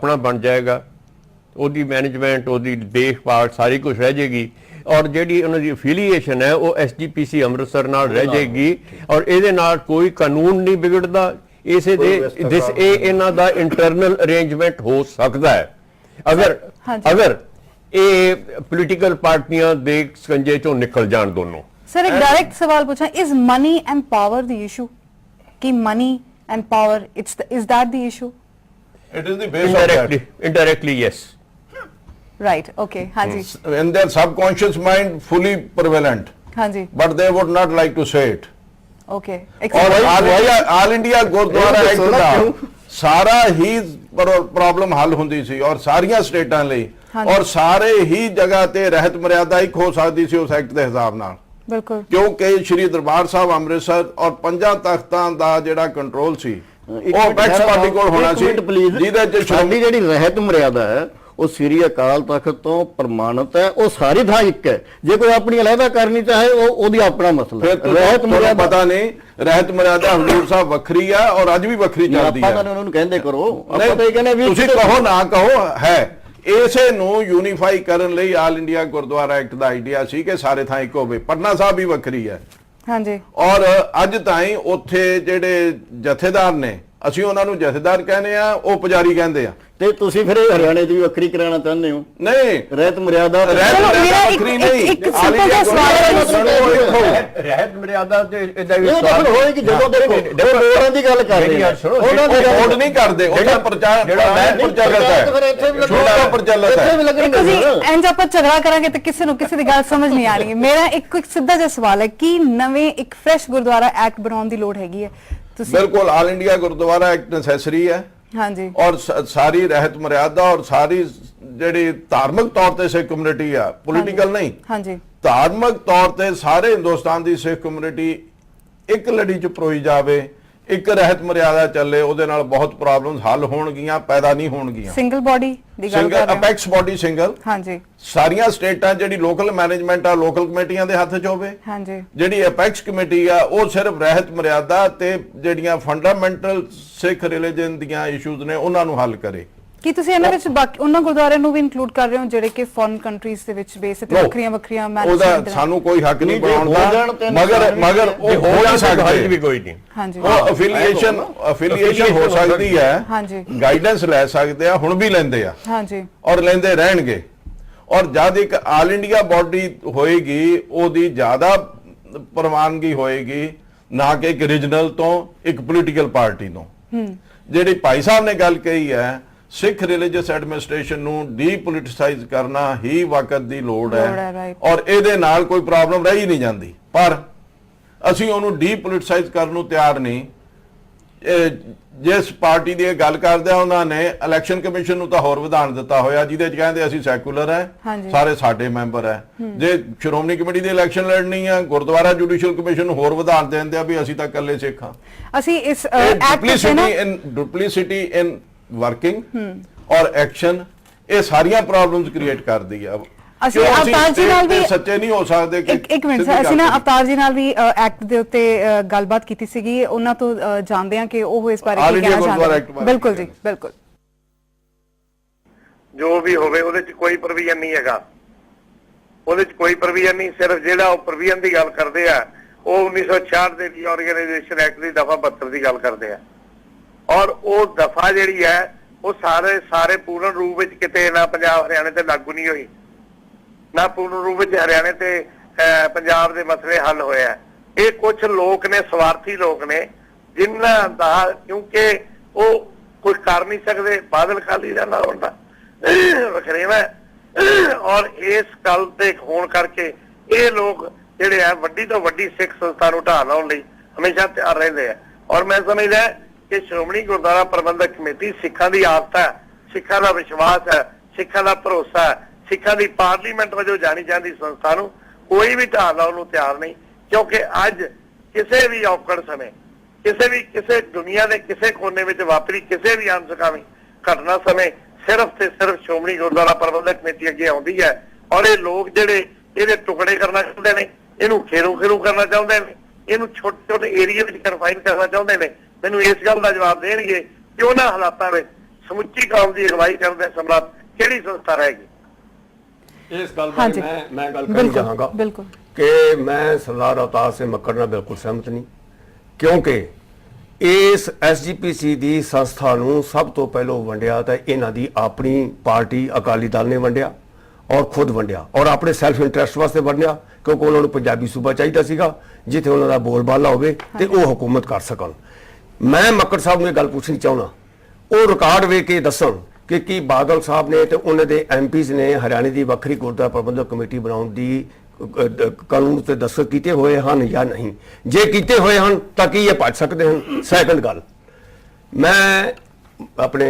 अपना बन जाएगा, ਉਹਦੀ मैनेजमेंट ਉਹਦੀ देखभाल सारी कुछ रह जाएगी और ਜਿਹੜੀ ਉਹਨਾਂ ਦੀ ਅਫੀਲੀਏਸ਼ਨ ਹੈ ਉਹ SGPC ਅੰਮ੍ਰਿਤਸਰ ਨਾਲ ਰਹਿ ਜਾਏਗੀ ਔਰ ਇਹਦੇ ਨਾਲ ਕੋਈ ਕਾਨੂੰਨ ਨਹੀਂ ਵਿਗੜਦਾ। ਇਸੇ ਦੇ ਇਹ ਇਹਨਾਂ ਦਾ ਇੰਟਰਨਲ ਅਰੇਂਜਮੈਂਟ ਹੋ ਸਕਦਾ ਹੈ ਅਗਰ ਇਹ ਪੋਲੀਟੀਕਲ ਪਾਰਟੀਆਂ ਦੇ ਸਕੰਜੇ ਚੋਂ ਨਿਕਲ ਜਾਣ ਦੋਨੋਂ। सर एक डायरेक्ट सवाल पूछा, is money and power the issue? कि money and power is that the issue? It is the base of that. Indirectly, yes. Right, okay, हाँ जी। In their subconscious mind, fully prevalent. हाँ जी। But they would not like to say it. Okay. और all India gurdwara act ਦਾ ਸਾਰਾ ਹੀ problem ਹੱਲ ਹੁੰਦੀ ਸੀ ਔਰ ਸਾਰੀਆਂ ਸਟੇਟਾਂ ਲਈ ਔਰ ਸਾਰੇ ਹੀ ਜਗ੍ਹਾ ਤੇ ਰਹਿਤ ਮਰਿਆਦਾ ਇੱਕ ਹੋ ਸਕਦੀ ਸੀ ਉਸ ਐਕਟ ਦੇ ਹਿਸਾਬ ਨਾਲ। ਬਿਲਕੁਲ। ਕਿਉਂਕਿ ਸ਼੍ਰੀ ਦਰਬਾਰ ਸਾਹਿਬ ਅੰਮ੍ਰਿਤਸਰ ਔਰ ਪੰਜਾਂ ਤਖਤਾਂ ਦਾ ਜਿਹੜਾ ਕੰਟਰੋਲ ਸੀ ਉਹ ਐਕਸ ਪਾਰਟੀ ਕੋਲ ਹੋਣਾ ਸੀ ਜਿਹਦੇ ਚ ਸਾਡੀ ਜਿਹੜੀ ਰਹਿਤ ਮਰਿਆਦਾ ਹੈ ਉਹ ਸ੍ਰੀ ਅਕਾਲ ਤਖਤ ਤੋਂ ਪ੍ਰਮਾਣਿਤ ਹੈ, ਉਹ ਸਾਰੀ ਥਾਂ ਇੱਕ ਹੈ। ਜੇ ਕੋਈ ਆਪਣੀ ਅਲੱਗਾ ਕਰਨੀ ਚਾਹੇ ਉਹਦੀ ਆਪਣਾ ਮਸਲਾ ਹੈ। ਰਹਿਤ ਮਰਿਆਦਾ ਪਤਾ ਨਹੀਂ, ਰਹਿਤ ਮਰਿਆਦਾ ਹਜ਼ੂਰ ਸਾਹਿਬ ਵੱਖਰੀ ਆ ਔਰ ਅੱਜ ਵੀ ਵੱਖਰੀ ਚੱਲਦੀ ਹੈ। ਆਪਾਂ ਤਾਂ ਉਹਨਾਂ ਨੂੰ ਕਹਿੰਦੇ ਕਰੋ, ਆਪਾਂ ਤਾਂ ਇਹ ਕਹਿੰਦੇ ਵੀ ਤੁਸੀਂ ਕਹੋ ਨਾ ਕਹੋ ਹੈ। ਇਸੇ ਨੂੰ ਯੂਨੀਫਾਈ ਕਰਨ ਲਈ ਆਲ ਇੰਡੀਆ ਗੁਰਦੁਆਰਾ ਐਕਟ ਦਾ ਆਈਡੀਆ ਸੀ ਕਿ ਸਾਰੇ ਥਾਂ ਇੱਕ ਹੋਵੇ। ਪਟਨਾ ਸਾਹਿਬ ਵੀ ਵੱਖਰੀ ਹੈ। ਹਾਂਜੀ। ਔਰ ਅੱਜ ਤਾਈਂ ਉੱਥੇ ਜਿਹੜੇ ਜਥੇਦਾਰ ਨੇ ਅਸੀਂ ਉਹਨਾਂ ਨੂੰ ਜਥੇਦਾਰ ਕਹਿੰਦੇ ਆ, ਉਹ ਪੁਜਾਰੀ ਕਹਿੰਦੇ ਆ। ਤੇ ਤੁਸੀਂ ਫਿਰ ਹਰਿਆਣੇ ਦੀ ਵੱਖਰੀ ਕਰਾਉਣਾ ਚਾਹੁੰਦੇ ਹੋ? ਨਹੀਂ, ਰਹਿਤ ਮਰਿਆਦਾ ਵੱਖਰੀ ਨਹੀਂ। ਰਹਿਤ ਮਰਿਆਦਾ ਤੇ ਇਹਦਾ ਵੀ ਸਵਾਲ ਹੋਏ ਕਿ ਜਦੋਂ ਦੇਖੋ ਲੋੜਾਂ ਦੀ ਗੱਲ ਕਰ ਰਹੇ ਆ, ਉਹਨਾਂ ਦੇ ਵੋਟ ਨਹੀਂ ਕਰਦੇ, ਉਹਦਾ ਪ੍ਰਚਾਰ ਜਿਹੜਾ ਮੈਂ ਪ੍ਰਚਾਰਤ ਹੈ, ਛੋਟਾ ਪ੍ਰਚਾਰਤ ਹੈ। ਇੰਜ ਆਪਾਂ ਝਗੜਾ ਕਰਾਂਗੇ ਤੇ ਕਿਸੇ ਨੂੰ ਕਿਸੇ ਦੀ ਗੱਲ ਸਮਝ ਨਹੀਂ ਆਣੀ। ਮੇਰਾ ਇੱਕ ਸਿੱਧਾ ਜਿਹਾ ਸਵਾਲ ਹੈ ਕਿ ਨਵੇਂ ਇੱਕ ਫਰੈਸ਼ ਗੁਰਦੁਆਰਾ ਐਕਟ ਬਣਾਉਣ ਦੀ ਲੋੜ ਹੈਗੀ ਹੈ? ਬਿਲਕੁਲ, ਆਲ ਇੰਡੀਆ ਗੁਰਦੁਆਰਾ ਐਕਟ ਨੈਸੈਸਰੀ ਹੈ। ਹਾਂਜੀ। ਔਰ ਸਾਰੀ ਰਹਿਤ ਮਰਿਆਦਾ ਔਰ ਸਾਰੀ ਜਿਹੜੀ ਧਾਰਮਿਕ ਤੌਰ ਤੇ ਸਿੱਖ ਕਮਿਊਨਿਟੀ ਆ, ਪੋਲੀਟੀਕਲ ਨਹੀਂ, ਹਾਂਜੀ, ਧਾਰਮਿਕ ਤੌਰ ਤੇ ਸਾਰੇ ਹਿੰਦੁਸਤਾਨ ਦੀ ਸਿੱਖ ਕਮਿਊਨਿਟੀ ਇੱਕ ਲੜੀ ਚ ਪਰੋਈ ਜਾਵੇ, ਇੱਕ ਰਹਿਤ ਮਰਿਆਦਾ ਚੱਲੇ, ਉਹਦੇ ਨਾਲ ਬਹੁਤ ਪ੍ਰੋਬਲਮਸ ਹੱਲ ਹੋਣਗੀਆਂ, ਪੈਦਾ ਨਹੀਂ ਹੋਣਗੀਆਂ। ਸਿੰਗਲ ਬੋਡੀ ਦੀ ਗੱਲ ਕਰ ਰਹੇ ਹਾਂ, ਅਪੈਕਸ ਬੋਡੀ ਸਿੰਗਲ। ਹਾਂਜੀ। ਸਾਰੀਆਂ ਸਟੇਟਾਂ ਜਿਹੜੀ ਲੋਕਲ ਮੈਨੇਜਮੈਂਟ ਆ ਲੋਕਲ ਕਮੇਟੀਆਂ ਦੇ ਹੱਥ 'ਚ ਹੋਵੇ। ਹਾਂਜੀ। ਜਿਹੜੀ ਅਪੈਕਸ ਕਮੇਟੀ ਆ ਉਹ ਸਿਰਫ ਰਹਿਤ ਮਰਿਆਦਾ ਤੇ ਜਿਹੜੀਆਂ ਫੰਡਾਮੈਂਟਲ ਸਿੱਖ ਰਿਲੀਜਨ ਦੀਆਂ ਇਸ਼ੂਜ਼ ਨੇ ਉਹਨਾਂ ਨੂੰ ਹੱਲ ਕਰੇ। ਕੀ ਤੁਸੀਂ ਇਹਨਾਂ ਵਿੱਚ ਬਾਕੀ ਉਹਨਾਂ ਗੁਰਦੁਆਰਿਆਂ ਨੂੰ ਵੀ ਇਨਕਲੂਡ ਕਰ ਰਹੇ ਹੋ ਜਿਹੜੇ ਕਿ ਫੋਰਨ ਕੰਟਰੀਜ਼ ਦੇ ਵਿੱਚ ਬੇਸ ਤੇ ਵੱਖਰੀਆਂ ਉਹਦਾ ਸਾਨੂੰ ਕੋਈ ਹੱਕ ਨਹੀਂ ਬਣਾਉਣ ਦਾ, ਮਗਰ ਉਹ ਹੋ ਨਹੀਂ ਸਕਦੇ ਵੀ ਕੋਈ ਨਹੀਂ। ਹਾਂਜੀ। ਉਹ ਅਫੀਲੀਏਸ਼ਨ ਹੋ ਸਕਦੀ ਹੈ। ਹਾਂਜੀ। ਗਾਈਡੈਂਸ ਲੈ ਸਕਦੇ ਆ, ਹੁਣ ਵੀ ਲੈਂਦੇ ਆ। ਹਾਂਜੀ। ਔਰ ਲੈਂਦੇ ਰਹਿਣਗੇ। ਔਰ ਜਦ ਇੱਕ ਆਲ ਇੰਡੀਆ ਬੋਡੀ ਹੋਏਗੀ ਉਹਦੀ ਜ਼ਿਆਦਾ ਪ੍ਰਵਾਨਗੀ ਹੋਏਗੀ, ਨਾ ਕਿ ਇੱਕ ਰੀਜਨਲ ਤੋਂ ਇੱਕ ਪੋਲੀਟੀਕਲ ਪਾਰਟੀ ਤੋਂ। ਜਿਹੜੀ ਭਾਈ ਸਾਹਿਬ ਨੇ ਗੱਲ ਕਹੀ ਹੈ, ਸਿੱਖ ਰਿਲੀਜੀਅਸ ਐਡਮਿਨਿਸਟ੍ਰੇਸ਼ਨ ਨੂੰ ਡੀਪੋਲਿਟਿਸਾਈਜ਼ ਕਰਨਾ ਹੀ ਵਕਤ ਦੀ ਲੋੜ ਹੈ ਔਰ ਇਹਦੇ ਨਾਲ ਕੋਈ ਪ੍ਰੋਬਲਮ ਰਹੀ ਨਹੀਂ ਜਾਂਦੀ। ਪਰ ਅਸੀਂ ਉਹਨੂੰ ਡੀਪੋਲਿਟਿਸਾਈਜ਼ ਕਰਨ ਨੂੰ ਤਿਆਰ ਨਹੀਂ। ਜਿਸ ਪਾਰਟੀ ਦੀ ਇਹ ਗੱਲ ਕਰਦੇ ਆ ਉਹਨਾਂ ਨੇ ਇਲੈਕਸ਼ਨ ਕਮਿਸ਼ਨ ਨੂੰ ਤਾਂ ਹੋਰ ਵਿਧਾਨ ਦਿੱਤਾ ਹੋਇਆ ਜਿਹਦੇ ਚ ਕਹਿੰਦੇ ਅਸੀਂ ਸੈਕੂਲਰ ਹੈ, ਸਾਰੇ ਸਾਡੇ ਮੈਂਬਰ ਹੈ। ਜੇ ਸ਼੍ਰੋਮਣੀ ਕਮੇਟੀ ਦੀ ਇਲੈਕਸ਼ਨ ਲੜਨੀ ਆ, ਗੁਰਦੁਆਰਾ ਜੁਡੀਸ਼ੀਅਲ ਕਮਿਸ਼ਨ ਨੂੰ ਹੋਰ ਵਿਧਾਨ ਦਿੰਦੇ ਆ ਵੀ ਅਸੀਂ ਤਾਂ ਇਕੱਲੇ ਸਿੱਖ ਹਾਂ। ਅਸੀਂ ਇਸ ਡੁਪਲੀਸਿਟੀ ਇਨ ਵਰਕਿੰਗ ਔਰ ਐਕਸ਼ਨ, ਇਹ ਸਾਰੀਆਂ ਪ੍ਰੋਬਲਮਸ ਕ੍ਰੀਏਟ ਕਰਦੀ ਆ। ਅਸੀਂ ਅਵਤਾਰ ਜੀ ਨਾਲ ਵੀ ਸੱਚੇ ਨਹੀਂ ਹੋ ਸਕਦੇ। ਇੱਕ ਮਿੰਟ, ਅਸੀਂ ਨਾ ਅਵਤਾਰ ਜੀ ਨਾਲ ਵੀ ਐਕਟ ਦੇ ਉੱਤੇ ਗੱਲਬਾਤ ਕੀਤੀ ਸੀਗੀ, ਉਹਨਾਂ ਤੋਂ ਜਾਣਦੇ ਹਾਂ ਕਿ ਉਹ ਇਸ ਬਾਰੇ ਕੀ ਕਹਿਣਾ ਚਾਹੁੰਦੇ। ਬਿਲਕੁਲ ਜੀ, ਬਿਲਕੁਲ। ਜੋ ਵੀ ਹੋਵੇ ਉਹਦੇ ਚ ਕੋਈ ਪ੍ਰੋਵੀਜ਼ਨ ਨਹੀਂ ਹੈਗਾ, ਉਹਦੇ ਚ ਕੋਈ ਪ੍ਰੋਵੀਜ਼ਨ ਨਹੀਂ। ਸਿਰਫ ਜਿਹੜਾ ਉਹ ਪ੍ਰੋਵੀਜ਼ਨ ਦੀ ਗੱਲ ਕਰਦੇ ਆ ਉਹ 1966 ਦੇ ਰੀਆਰਗੇਨਾਈਜੇਸ਼ਨ ਐਕਟ ਦੀ ਦਫਾ 72 ਦੀ ਗੱਲ ਕਰਦੇ ਆ ਔਰ ਉਹ ਦਫਾ ਜਿਹੜੀ ਹੈ ਉਹ ਸਾਰੇ ਪੂਰਨ ਰੂਪ ਵਿੱਚ ਕਿਤੇ ਨਾ ਪੰਜਾਬ ਹਰਿਆਣੇ ਤੇ ਲਾਗੂ ਨਹੀਂ ਹੋਈ, ਨਾ ਪੂਰਨ ਰੂਪ ਵਿੱਚ ਹਰਿਆਣੇ ਤੇ ਪੰਜਾਬ ਦੇ ਮਸਲੇ ਹੱਲ ਹੋਇਆ। ਇਹ ਕੁਝ ਲੋਕ ਨੇ, ਸਵਾਰਥੀ ਲੋਕ ਨੇ, ਜਿਨ੍ਹਾਂ ਦਾ ਕਿਉਂਕਿ ਉਹ ਕੁਝ ਕਰ ਨਹੀਂ ਸਕਦੇ, ਬਾਦਲ ਖਾਲੀ ਦਾ ਨਾਲ ਹੁੰਦਾ ਵਖਰੇਵਾ ਔਰ ਇਸ ਗੱਲ ਤੇ ਹੋਣ ਕਰਕੇ ਇਹ ਲੋਕ ਜਿਹੜੇ ਆ ਵੱਡੀ ਤੋਂ ਵੱਡੀ ਸਿੱਖ ਸੰਸਥਾ ਨੂੰ ਢਾਹ ਲਾਉਣ ਲਈ ਹਮੇਸ਼ਾ ਤਿਆਰ ਰਹਿੰਦੇ ਆ। ਔਰ ਮੈਂ ਸਮਝਦਾ ਕਿ ਸ਼੍ਰੋਮਣੀ ਗੁਰਦੁਆਰਾ ਪ੍ਰਬੰਧਕ ਕਮੇਟੀ ਸਿੱਖਾਂ ਦੀ ਆਸਥਾ ਹੈ, ਸਿੱਖਾਂ ਦਾ ਵਿਸ਼ਵਾਸ ਹੈ, ਸਿੱਖਾਂ ਦਾ ਭਰੋਸਾ ਹੈ, ਸਿੱਖਾਂ ਦੀ ਪਾਰਲੀਮੈਂਟ ਵਜੋਂ ਜਾਣੀ ਜਾਂਦੀ ਸੰਸਥਾ ਨੂੰ ਕੋਈ ਵੀ ਢਾਹ ਲਾਉਣ ਨੂੰ ਤਿਆਰ ਨਹੀਂ। ਕਿਉਂਕਿ ਅੱਜ ਕਿਸੇ ਵੀ ਔਕੜ ਸਮੇਂ ਕਿਸੇ ਦੁਨੀਆ ਦੇ ਕਿਸੇ ਕੋਨੇ ਵਿੱਚ ਵਾਪਰੀ ਕਿਸੇ ਵੀ ਅਣਸੁਖਾਵੀਂ ਘਟਨਾ ਸਮੇਂ ਸਿਰਫ ਤੇ ਸਿਰਫ ਸ਼੍ਰੋਮਣੀ ਗੁਰਦੁਆਰਾ ਪ੍ਰਬੰਧਕ ਕਮੇਟੀ ਅੱਗੇ ਆਉਂਦੀ ਹੈ। ਔਰ ਇਹ ਲੋਕ ਜਿਹੜੇ ਇਹਦੇ ਟੁਕੜੇ ਕਰਨਾ ਚਾਹੁੰਦੇ ਨੇ, ਇਹਨੂੰ ਖੇਰੂ ਕਰਨਾ ਚਾਹੁੰਦੇ ਨੇ, ਇਹਨੂੰ ਛੋਟੇ ਏਰੀਏ ਵਿੱਚ ਕਨਫਾਈਨ ਕਰਨਾ ਚਾਹੁੰਦੇ ਨੇ, ਮੈਨੂੰ ਇਸ ਗੱਲ ਦਾ ਜਵਾਬ ਦੇਣਗੇ ਕਿ ਉਹਨਾਂ ਹਾਲਾਤਾਂ ਵਿੱਚ ਸਮੁੱਚੀ ਕੌਮ ਦੀ ਅਗਵਾਈ ਕਰਨ ਦੇ ਸਮਰੱਥ ਕਿਹੜੀ ਸੰਸਥਾ ਰਹੇਗੀ? ਇਸ ਗੱਲ ਹਾਂਜੀ। ਬਾਰੇ ਮੈਂ ਗੱਲ ਕਰਨੀ ਚਾਹਾਂਗਾ ਬਿਲकुल ਕਿ ਮੈਂ ਸਰਦਾਰ ਅਵਤਾਰ ਸਿੰਘ ਮੱਕੜ ਨਾਲ ਬਿਲਕੁਲ ਸਹਿਮਤ ਨਹੀਂ, ਕਿਉਂਕਿ ਇਸ ਐਸਜੀਪੀਸੀ ਦੀ ਸੰਸਥਾ ਨੂੰ ਸਭ ਤੋਂ ਪਹਿਲਾਂ ਵੰਡਿਆ ਤਾਂ ਇਹਨਾਂ ਦੀ ਆਪਣੀ ਪਾਰਟੀ ਅਕਾਲੀ ਦਲ ਨੇ ਵੰਡਿਆ ਔਰ ਖੁਦ ਵੰਡਿਆ ਔਰ ਆਪਣੇ ਸੈਲਫ ਇੰਟਰਸਟ ਵਾਸਤੇ ਵੰਡਿਆ, ਕਿਉਂਕਿ ਉਹਨਾਂ ਨੂੰ ਪੰਜਾਬੀ ਸੂਬਾ ਚਾਹੀਦਾ ਸੀਗਾ ਜਿੱਥੇ ਉਹਨਾਂ ਦਾ ਬੋਲਬਾਲਾ ਹੋਵੇ ਤੇ ਉਹ ਹੁਕੂਮਤ ਕਰ ਸਕਣ। ਮੈਂ ਮੱਕੜ ਸਾਹਿਬ ਨੂੰ ਇਹ ਗੱਲ ਪੁੱਛਣੀ ਚਾਹੁੰਦਾ, ਉਹ ਰਿਕਾਰਡ ਵੇਖ ਕੇ ਦੱਸਣ ਕਿ ਕੀ ਬਾਦਲ ਸਾਹਿਬ ਨੇ ਤੇ ਉਹਨਾਂ ਦੇ ਐਮਪੀਜ਼ ਨੇ ਹਰਿਆਣੇ ਦੀ ਵੱਖਰੀ ਗੁਰਦੁਆਰਾ ਪ੍ਰਬੰਧਕ ਕਮੇਟੀ ਬਣਾਉਣ ਦੀ ਕਾਨੂੰਨ ਤੇ ਦਸਤਖਤ ਕੀਤੇ ਹੋਏ ਹਨ ਜਾਂ ਨਹੀਂ। ਜੇ ਕੀਤੇ ਹੋਏ ਹਨ ਤਾਂ ਕੀ ਇਹ ਭੱਜ ਸਕਦੇ ਹਨ? ਸੈਕੰਡ ਗੱਲ, ਮੈਂ ਆਪਣੇ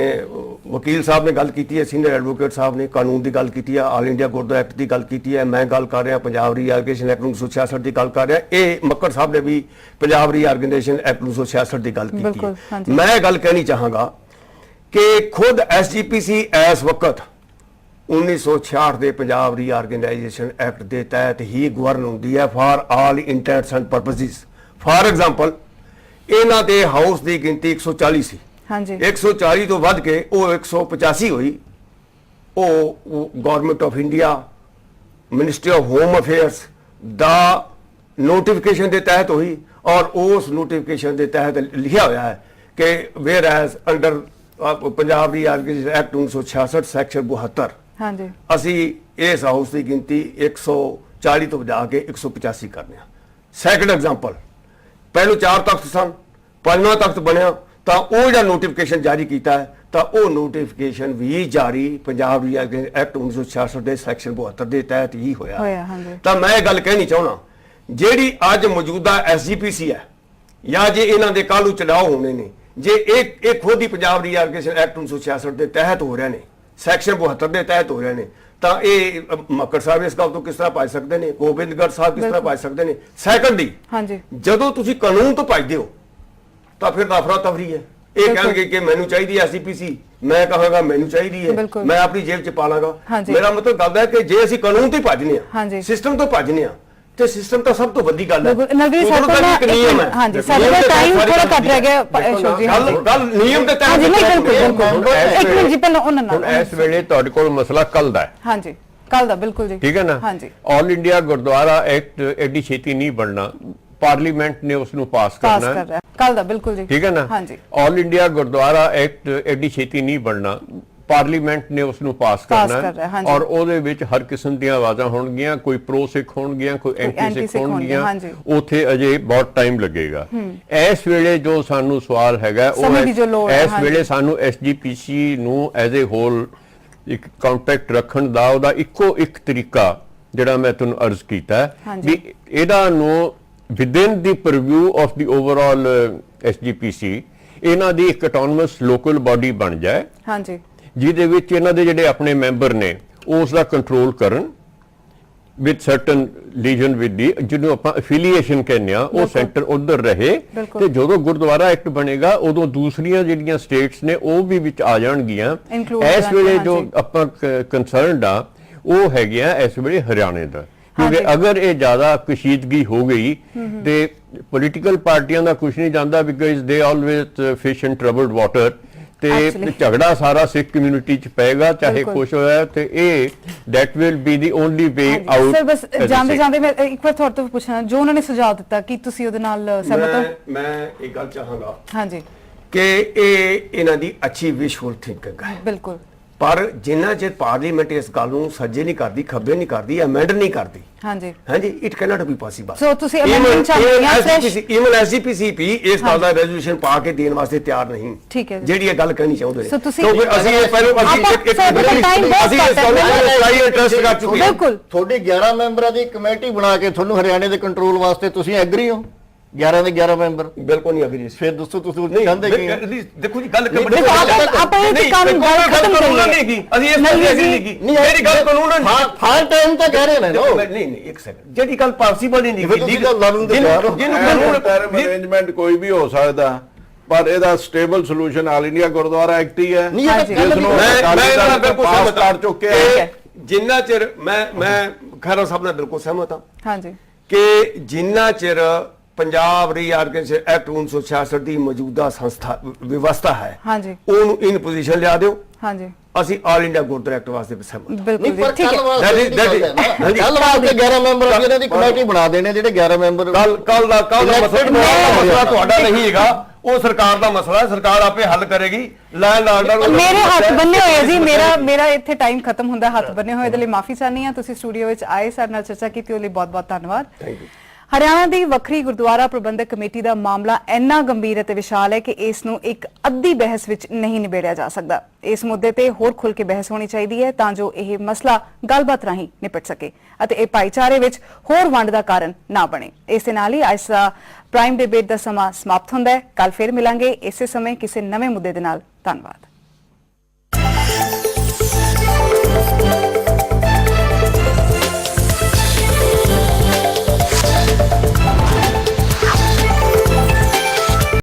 ਵਕੀਲ ਸਾਹਿਬ ਨੇ ਗੱਲ ਕੀਤੀ ਹੈ, ਸੀਨੀਅਰ ਐਡਵੋਕੇਟ ਸਾਹਿਬ ਨੇ ਕਾਨੂੰਨ ਦੀ ਗੱਲ ਕੀਤੀ ਹੈ, ਆਲ ਇੰਡੀਆ ਗੁਰਦੁਆਰਾ ਐਕਟ ਦੀ ਗੱਲ ਕੀਤੀ ਹੈ, ਮੈਂ ਗੱਲ ਕਰ ਰਿਹਾ ਪੰਜਾਬ ਰੀਆਰਗੇਨਾਈਜੇਸ਼ਨ ਐਕਟ 1966 ਦੀ ਗੱਲ ਕਰ ਰਿਹਾ, ਇਹ ਮੱਕੜ ਸਾਹਿਬ ਨੇ ਵੀ ਪੰਜਾਬ ਰੀਆਰਗੇਨਾਈਜੇਸ਼ਨ ਐਕਟ 1966 ਦੀ ਗੱਲ ਕੀਤੀ ਬਿਲਕੁਲ, ਹੈ। ਹਾਂਜੀ। ਮੈਂ ਇਹ ਗੱਲ ਕਹਿਣੀ ਚਾਹਾਂਗਾ ਕਿ ਖੁਦ ਐਸਜੀਪੀਸੀ ਇਸ ਵਕਤ 1966 ਦੇ ਪੰਜਾਬ ਰੀਆਰਗੇਨਾਈਜੇਸ਼ਨ ਐਕਟ ਦੇ ਤਹਿਤ ਹੀ ਗਵਰਨ ਹੁੰਦੀ ਹੈ for all intents and purposes. For example, ਇਹਨਾਂ ਦੇ ਹਾਊਸ ਦੀ ਗਿਣਤੀ 140 ਸੀ, ਹਾਂਜੀ 140 ਤੋਂ ਵੱਧ ਕੇ ਉਹ 185 ਹੋਈ। ਉਹ government of India ministry of home affairs the notification ਦੇ ਤਹਿਤ ਹੋਈ ਔਰ ਉਸ ਨੋਟੀਫਿਕੇਸ਼ਨ ਦੇ ਤਹਿਤ ਲਿਖਿਆ ਹੋਇਆ ਹੈ ਕਿ whereas under Punjab reorganisation act 1966 section 72 ਹਾਂਜੀ ਅਸੀਂ ਇਸ ਹਾਊਸ ਦੀ ਗਿਣਤੀ 140 ਤੋਂ ਵਧਾ ਕੇ 185 ਕਰਨੇ ਆ। ਸੈਕੰਡ ਐਗਜ਼ਾਮਪਲ, ਪਹਿਲੋਂ 4 ਤਖਤ ਸਨ, 5ਵਾਂ ਤਖਤ ਬਣਿਆ ਤਾਂ ਉਹ ਜਿਹੜਾ ਨੋਟੀਫਿਕੇਸ਼ਨ ਜਾਰੀ ਕੀਤਾ ਹੈ ਤਾਂ ਉਹ ਨੋਟੀਫਿਕੇਸ਼ਨ ਵੀ ਜਾਰੀ ਪੰਜਾਬ ਰੀਆਰਗੇਨਾਈਜੇਸ਼ਨ ਐਕਟ 1966 ਦੇ ਸੈਕਸ਼ਨ 72 ਦੇ ਤਹਿਤ ਹੀ ਹੋਇਆ। ਹਾਂਜੀ ਤਾਂ ਮੈਂ ਇਹ ਗੱਲ ਕਹਿਣੀ ਚਾਹੁੰਦਾ, ਜਿਹੜੀ ਅੱਜ ਮੌਜੂਦਾ ਐਸਜੀਪੀਸੀ ਹੈ ਜਾਂ ਜੇ ਇਹਨਾਂ ਦੇ ਕੱਲ੍ਹ ਨੂੰ ਚੜਾਓ ਹੋਣੇ ਨੇ, ਜੇ ਇਹ ਖੁਦ ਹੀ ਪੰਜਾਬ ਰੀਆਰਗੇਨਾਈਜੇਸ਼ਨ ਐਕਟ 1966 ਦੇ ਤਹਿਤ ਹੋ ਰਹੇ ਨੇ, ਸੈਕਸ਼ਨ 72 ਦੇ ਤਹਿਤ ਹੋ ਰਹੇ ਨੇ, ਤਾਂ ਇਹ ਮੱਕੜ ਸਾਹਿਬ ਇਸ ਗੱਲ ਤੋਂ ਕਿਸ ਤਰ੍ਹਾਂ ਭੱਜ ਸਕਦੇ ਨੇ? ਗੋਬਿੰਦਗੜ੍ਹ ਸਾਹਿਬ ਕਿਸ ਤਰ੍ਹਾਂ ਭੱਜ ਸਕਦੇ ਨੇ? ਸੈਕੰਡਲੀ, ਹਾਂਜੀ ਜਦੋਂ ਤੁਸੀਂ ਕਾਨੂੰਨ ਤੋਂ ਭੱਜਦੇ ਹੋ ਤਾਂ ਫਿਰ ਅਫਰਾ ਤਫਰੀ ਹੈ। ਇਹ ਬਿਲਕੁਲ। ਕਹਿਣਗੇ ਕਿ ਮੈਨੂੰ ਚਾਹੀਦੀ ਹੈ ਐਸਜੀਪੀਸੀ, ਮੈਂ ਕਹਾਂਗਾ ਮੈਨੂੰ ਚਾਹੀਦੀ ਹੈ, ਬਿਲਕੁਲ। ਮੈਂ ਆਪਣੀ ਜੇਬ 'ਚ ਪਾ ਲਾਂਗਾ। ਹਾਂਜੀ। ਮੇਰਾ ਮਤਲਬ ਗੱਲ ਹੈ ਕਿ ਜੇ ਅਸੀਂ ਕਾਨੂੰਨ ਤੋਂ ਹੀ ਭੱਜਨੇ ਆ, ਹਾਂਜੀ। ਸਿਸਟਮ ਤੋਂ ਭੱਜਨੇ ਆ, ਤੇ ਸਿਸਟਮ ਤਾਂ ਸਭ ਤੋਂ ਵੱਡੀ ਗੱਲ ਹੈ। ਬਿਲਕੁਲ। ਨਵੀਂ ਉਦੋਂ ਸਰਕਾਰ ਤੱਕ ਇੱਕ ਦਾ ਨਿਯਮ ਹੈ। ਹਾਂਜੀ, ਸਾਡੇ ਦਾ time ਥੋੜ੍ਹਾ ਘੱਟ ਰਹਿ ਗਿਆ, ਅਸ਼ੋਕ ਜੀ, ਹਾਂਜੀ। ਗੱਲ ਨਿਯਮ ਦੇ ਤਹਿਤ ਹਾਂਜੀ, ਨਹੀਂ, ਬਿਲਕੁਲ, ਬਿਲਕੁਲ। ਇਸ ਇੱਕ ਮਿੰਟ ਜੀ, ਪਹਿਲਾਂ ਉਹਨਾਂ ਨਾਲ। ਹੁਣ ਇਸ ਵੇਲੇ ਤੁਹਾਡੇ ਕੋਲ ਮਸਲਾ ਕੱਲ ਦਾ ਹੈ, ਹਾਂਜੀ ਕੱਲ ਦਾ, ਬਿਲਕੁਲ ਜੀ, ਠੀਕ ਹੈ ਨਾ? ਹਾਂਜੀ ਆਲ ਇੰਡੀਆ ਗੁਰਦੁਆਰਾ ਐਕਟ ਐਡੀ ਛੇਤੀ ਨਹੀਂ ਬਣਨਾ, ਪਾਰਲੀਮੈਂਟ ਨੇ ਉਸ ਨੂੰ ਪਾਸ ਪਾਸ ਕਰਨਾ ਕਰ ਹੈ, ਰਿਹਾ ਕੱਲ ਦਾ, ਬਿਲਕੁਲ ਜੀ, ਠੀਕ ਹੈ ਨਾ? ਹਾਂਜੀ ਆਲ ਇੰਡੀਆ ਗੁਰਦੁਆਰਾ ਐਕਟ ਐਡੀ ਛੇਤੀ ਨਹੀਂ ਬਣਨਾ, ਪਾਰਲੀਮੈਂਟ ਨੇ ਉਸ ਨੂੰ ਪਾਸ ਕਰ ਕਰਨਾ ਰਿਹਾ, ਹੈ ਹਾਂਜੀ। ਔਰ ਉਹਦੇ ਵਿੱਚ ਹਰ ਕਿਸਮ ਦੀਆਂ ਆਵਾਜ਼ਾਂ ਹੋਣਗੀਆਂ, ਕੋਈ ਪ੍ਰੋ ਸਿੱਖ ਹੋਣਗੀਆਂ, ਕੋਈ ਐਂਟੀ anti-Sikh ਸਿੱਖ ਹੋਣਗੀਆਂ, ਹਾਂਜੀ। ਉੱਥੇ ਅਜੇ ਬਹੁਤ ਟਾਈਮ ਲੱਗੇਗਾ। ਇਸ ਵੇਲੇ ਜੋ ਸਾਨੂੰ ਸਵਾਲ ਹੈਗਾ ਉਹ ਸਮੇਂ ਦੀ ਜੋ ਲੋੜ ਹੈ, ਇਸ ਵੇਲੇ ਸਾਨੂੰ ਐਸਜੀਪੀਸੀ ਨੂੰ ਐਜ਼ ਏ ਹੋਲ ਇੱਕ ਕੰਟੈਕਟ ਰੱਖਣ ਦਾ ਉਹਦਾ ਇੱਕੋ ਇੱਕ ਤਰੀਕਾ ਜਿਹੜਾ ਮੈਂ ਤੁਹਾਨੂੰ ਅਰਜ਼ ਕੀਤਾ ਹੈ ਹਾਂਜੀ। ਵੀ ਇਹਦਾ ਨੂੰ within the ਪਰਵਿਊ of the overall SGPC ਇਹਨਾਂ ਦੀ ਇੱਕ ਆਟੋਨਮਸ ਲੋਕਲ ਬਾਡੀ ਬਣ ਜਾਏ, ਹਾਂਜੀ ਜਿਹਦੇ ਵਿੱਚ ਇਹਨਾਂ ਦੇ ਜਿਹੜੇ ਆਪਣੇ ਮੈਂਬਰ ਨੇ ਉਸ ਦਾ ਕੰਟਰੋਲ ਕਰਨ ਵਿਦ ਸਰਟਨ ਲੀਜਨ ਵਿਦ ਦੀ ਜਿਹਨੂੰ ਆਪਾਂ ਐਫੀਲੀਏਸ਼ਨ ਕਹਿੰਦੇ ਆ, ਉਹ ਸੈਂਟਰ ਉਧਰ ਰਹੇ। ਬਿਲਕੁਲ। ਤੇ ਜਦੋਂ ਗੁਰਦੁਆਰਾ ਐਕਟ ਬਣੇਗਾ ਉਦੋਂ ਦੂਸਰੀਆਂ ਜਿਹੜੀਆਂ ਸਟੇਟਸ ਨੇ ਉਹ ਵੀ ਵਿੱਚ ਆ ਜਾਣਗੀਆਂ। Include ਇਸ ਵੇਲੇ ਜਾਣਗੀਆਂ, ਜੋ ਹਾਂਜੀ। ਆਪਾਂ ਕੰਸਰਨਡ ਆ ਉਹ ਹੈਗੇ ਆ ਇਸ ਵੇਲੇ ਹਰਿਆਣੇ ਦਾ, ਕਿਉਂਕਿ ਹਾਂਜੀ। ਅਗਰ ਇਹ ਜ਼ਿਆਦਾ ਕਸ਼ੀਦਗੀ ਹੋ ਗਈ ਤੇ ਪੋਲੀਟੀਕਲ ਪਾਰਟੀਆਂ ਦਾ ਕੁਝ ਨਹੀਂ ਜਾਂਦਾ, because they always fish in troubled water, ਤੇ Actually। ਝਗੜਾ ਸਾਰਾ ਸਿੱਖ ਕਮਿਊਨਿਟੀ ਚ ਪਏਗਾ, ਚਾਹੇ ਬਿਲਕੁਲ। ਕੁਛ ਹੋਇਆ, ਤੇ ਇਹ that will be the only way out. Sir ਬਸ ਜਾਂਦੇ ਜਾਂਦੇ ਮੈਂ ਇੱਕ ਵਾਰ ਤੁਹਾਡੇ ਤੋਂ ਪੁੱਛਣਾ, ਜੋ ਉਹਨਾਂ ਨੇ ਸੁਝਾਅ ਦਿੱਤਾ ਕੀ ਤੁਸੀਂ ਉਹਦੇ ਨਾਲ ਸਹਿਮਤ ਹੋ? ਮੈਂ ਇੱਕ ਗੱਲ ਚਾਹਾਂਗਾ ਹਾਂਜੀ ਕਿ ਇਹ ਇਹਨਾਂ ਦੀ ਅੱਛੀ ਵਿਸ਼ੂਅਲ ਥਿੰਕਿੰਗ ਹੈ, ਬਿਲਕੁਲ, ਪਰ ਜਿੰਨਾ ਚਿਰ ਪਾਰਲੀਮੈਂਟ ਇਸ ਗੱਲ ਨੂੰ ਸੱਜੇ ਨਹੀਂ ਕਰਦੀ, ਖੱਬੇ ਨਹੀਂ ਕਰਦੀ, ਅਮੈਂਡ ਨਹੀਂ ਕਰਦੀ, ਹਾਂਜੀ ਹਾਂਜੀ, it can't B possible. So, ਤੁਸੀਂ amendment ਚਾਹੁੰਦੇ ਹੋ ਜਾਂ fresh? ਈਵਨ ਐਸਜੀਪੀਸੀ ਵੀ ਇਸ ਗੱਲ ਦਾ ਰੈਜ਼ੋਲੂਸ਼ਨ ਪਾ ਕੇ ਦੇਣ ਵਾਸਤੇ ਤਿਆਰ ਨਹੀਂ, ਠੀਕ ਹੈ ਜੀ। ਜਿਹੜੀ ਇਹ ਗੱਲ ਕਹਿਣੀ ਚਾਹੁੰਦੇ So, ਤੁਸੀਂ- ਕਿਉਂਕਿ ਅਸੀਂ ਇਹ ਪਹਿਲਾਂ ਆਪਾਂ- ਅਸੀਂ sir, ਤੁਹਾਡਾ time ਬਹੁਤ ਅਸੀਂ ਇਸ ਘੱਟ ਹੈ। ਗੱਲ ਨੂੰ ਸਟਾਈ ਇੰਟਰਸਟ ਕਰ ਚੁੱਕੇ ਹਾਂ। ਬਿਲਕੁਲ। ਤੁਹਾਡੀ 11 ਮੈਂਬਰਾਂ ਦੀ ਕਮੇਟੀ ਬਣਾ ਕੇ ਤੁਹਾਨੂੰ ਹਰਿਆਣੇ ਦੇ ਕੰਟਰੋਲ ਵਾਸਤੇ ਤੁਸੀਂ ਐਗਰੀ ਹੋ? 11 ਦੇ 11 ਮੈਂਬਰ, ਬਿਲਕੁਲ ਨਹੀਂ ਅਗਰੀ। ਫਿਰ ਦੱਸੋ ਤੁਸੀਂ ਚਾਹੁੰਦੇ ਕੀ ਹੋ? ਦੇਖੋ ਜੀ ਗੱਲ ਨਹੀਂ, ਬੜੀ ਦੇਖੋ, ਆਪਾਂ ਇਹ ਨਹੀਂ, ਕੰਮ ਦੇਖੋ, ਗੱਲ ਖਤਮ ਕਾਨੂੰਨ ਕਰੀਏ। ਨਹੀਂ ਹੈਗੀ, ਅਸੀਂ ਇਸ ਨਹੀਂ ਤੇ ਜੀ, ਨਹੀਂ ਹੈਗੀ, ਮੇਰੀ ਗੱਲ ਕਾਨੂੰਨ ਫਾਰ ਟਾਈਮ ਤਾਂ ਕਹਿ ਰਹੇ ਨੇ ਦੇਖੋ, ਨਾ। ਨਹੀਂ ਨਹੀਂ ਇੱਕ ਸੈਕਿੰਡ, ਜਿਹੜੀ ਗੱਲ ਪੋਸੀਬਲ ਹੀ ਨਹੀਂ ਫਿਰ ਤੁਸੀਂ ਤਾਂ ਲੜਨ ਦੇ ਤਿਆਰ ਹੋ। ਜਿਹਨੂੰ ਟਰਮ ਅਰੇਂਜਮੈਂਟ ਕੋਈ ਵੀ ਹੋ ਸਕਦਾ, ਪਰ ਇਹਦਾ stable solution all India gurdwara act ਹੀ ਹੈ, ਨਹੀਂ, ਇਹ ਤਾਂ ਹਾਂਜੀ। ਗੱਲ ਜਿਸ ਵੀ- ਨੂੰ ਮੈਂ ਅਕਾਲੀ ਇਹਨਾਂ ਨਾਲ ਦਲ ਬਿਲਕੁਲ ਪਾਸ ਸਹਿਮਤ ਕਰ ਚੁੱਕੇ ਕਿ ਹੈ। ਜਿੰਨਾ ਚਿਰ ਮੈਂ ਖੈਰਾ ਸਾਹਿਬ ਨਾਲ ਬਿਲਕੁਲ ਸਹਿਮਤ ਹਾਂ ਹਾਂਜੀ ਕਿ ਜਿੰਨਾ ਚਿਰ ਪੰਜਾਬ ਰੀਆਰਗਨਾਈਜੇਸ਼ਨ ਐਕਟ 1966 ਦੀ ਮੌਜੂਦਾ ਸੰਸਥਾ ਵਿਵਸਥਾ ਹੈ ਹਾਂਜੀ ਉਹਨੂੰ ਇਨ ਪੋਜੀਸ਼ਨ ਲਿਆ ਦਿਓ। ਹਾਂਜੀ ਅਸੀਂ ਆਲ ਇੰਡੀਆ ਗੁਰਦੁਆਰਾ ਐਕਟ ਵਾਸਤੇ ਸਹਿਮਤ। ਬਿਲਕੁਲ ਨਹੀਂ ਜੀ ਪਰ ਠੀਕ ਕੱਲ ਹੈ ਵਾਸਤੇ 11 ਮੈਂਬਰ ਇਹਨਾਂ ਦੀ ਕਮੇਟੀ ਬਣਾ ਦੇਣੇ, ਜਿਹੜੇ 11 ਮੈਂਬਰ ਕੱਲ ਦਾ ਮਸਲਾ ਤੁਹਾਡਾ ਨਹੀਂ ਹੈਗਾ, ਉਹ ਸਰਕਾਰ ਦਾ ਮਸਲਾ ਹੈ, ਸਰਕਾਰ ਆਪੇ ਹੱਲ ਕਰੇਗੀ। ਲੈਂਡ ਆਰਡਰ ਮੇਰੇ ਹੱਥ ਬੰਨੇ ਹੋਏ ਆ ਜੀ, ਮੇਰਾ ਇੱਥੇ ਟਾਈਮ ਖਤਮ ਹੁੰਦਾ, ਹੱਥ ਬੰਨੇ ਹੋਏ। ਇਹਦੇ ਲਈ ਮਾਫੀ ਚਾਹਨੀ ਆ। ਤੁਸੀਂ ਸਟੂਡੀਓ ਵਿੱਚ ਆਏ, ਸਾਡੇ ਨਾਲ ਚਰਚਾ ਕੀਤੀ, ਉਹਦੇ ਲਈ ਬਹੁਤ-ਬਹੁਤ ਧੰਨਵਾਦ। ਹਰਿਆਣਾ ਦੀ ਵੱਖਰੀ ਗੁਰਦੁਆਰਾ ਪ੍ਰਬੰਧਕ ਕਮੇਟੀ ਦਾ ਮਾਮਲਾ ਇੰਨਾ ਗੰਭੀਰ ਅਤੇ ਵਿਸ਼ਾਲ ਹੈ ਕਿ ਇਸ ਨੂੰ ਇੱਕ ਅੱਧੀ ਬਹਿਸ ਵਿੱਚ ਨਹੀਂ ਨਿਬੇੜਿਆ ਜਾ ਸਕਦਾ। ਇਸ ਮੁੱਦੇ ਤੇ ਹੋਰ ਖੁੱਲ੍ਹ ਕੇ ਬਹਿਸ ਹੋਣੀ ਚਾਹੀਦੀ ਹੈ ਤਾਂ ਜੋ ਇਹ ਮਸਲਾ ਗੱਲਬਾਤ ਰਾਹੀਂ ਨਿਪਟ ਸਕੇ ਅਤੇ ਇਹ ਭਾਈਚਾਰੇ ਵਿੱਚ ਹੋਰ ਵੰਡ ਦਾ ਕਾਰਨ ਨਾ ਬਣੇ। ਇਸ ਦੇ ਨਾਲ ਹੀ ਅੱਜ ਦਾ ਪ੍ਰਾਈਮ ਡਿਬੇਟ ਦਾ ਸਮਾਂ ਸਮਾਪਤ ਹੁੰਦਾ ਹੈ। ਕੱਲ ਫਿਰ ਮਿਲਾਂਗੇ ਇਸੇ ਸਮੇਂ ਕਿਸੇ ਨਵੇਂ ਮੁੱਦੇ ਦੇ ਨਾਲ। ਧੰਨਵਾਦ।